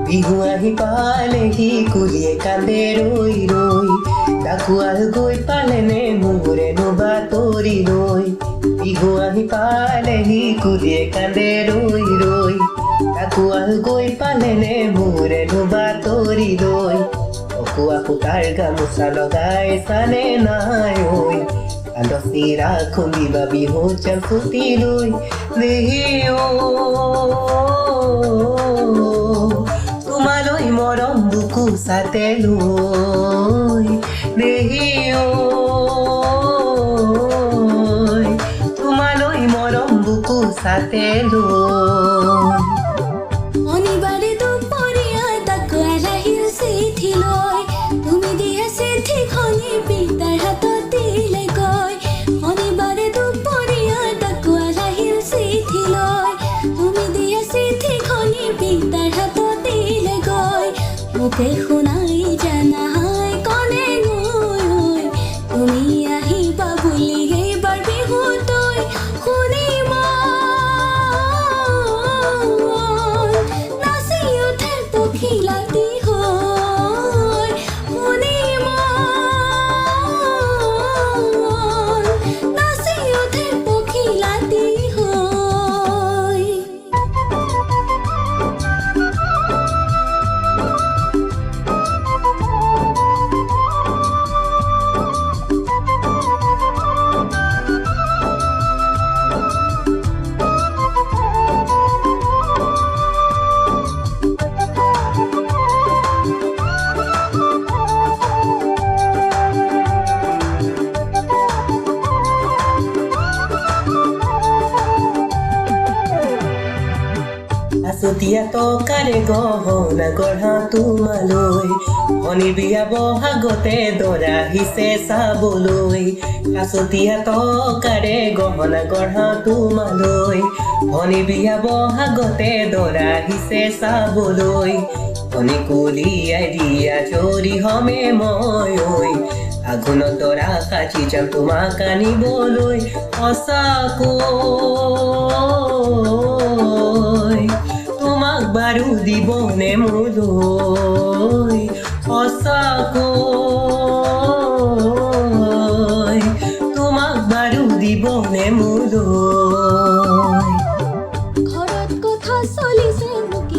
বিহু আহি পালেহি কুলিয়ে কান্দে ৰৈ ৰৈ ডাকুৱাল গৈ পালেনে মোৰেনো বাতৰি লৈ বিহু আহি পালেহি কুলিয়ে কান্দে ৰৈ ৰৈ ডাকুৱাল গৈ পালেনে মোৰেনো বাতৰি লৈ অকুৱা সূতাৰ গামোচা লগাই চানে নাই ঐ কান্দচিৰা খুন্দিবা বিহু জাল ফুটি লৈ দেহি তোমালৈ মৰম বুকু চাতে লৈ দেহি তোমালৈ মৰম বুকু চাতে লৈ অনিবাৰে দুপৰীয়া ডাকুৱাল আহিল চিঠি লৈ তুমি দিয়া চিঠিখনি পিতাৰ হাতত দিলে গৈ অনিবাৰে দুপৰীয়া ডাকুৱাল আহিল চিঠি লৈ তুমি দিয়া চিঠিখনি পিতাৰ হাতত দিলে গৈ মোকে শুনাই জানাই কনে গৈ তুমি আহিবা বুলি এইবাৰ বিহুতৈ শুনি নাচি উঠে পখিলাতি হৈ শুনি নাচি উঠে পখিলাতি হৈ আছুতীয়া টকাৰে গহনা গঢ়া তোমালৈ শনি বিয়া বহাগতে দৰা আহিছে চাবলৈ আছুতীয়া টকাৰে গহনা গঢ়া তোমালৈ শনি বিয়া বহাগতে দৰা আহিছে চাবলৈ শনি কুলিয়াই দিয়া জৰি হমে মই ঐ আঘোণত দৰা সাজি যাম তোমাক আনিবলৈ সঁচাকৈ তোমাক বাৰু দিবনে মোলৈ সঁচাকৈ তোমাক বাৰু দিবনে মোলৈ ঘৰত কথা চলিছে মুকি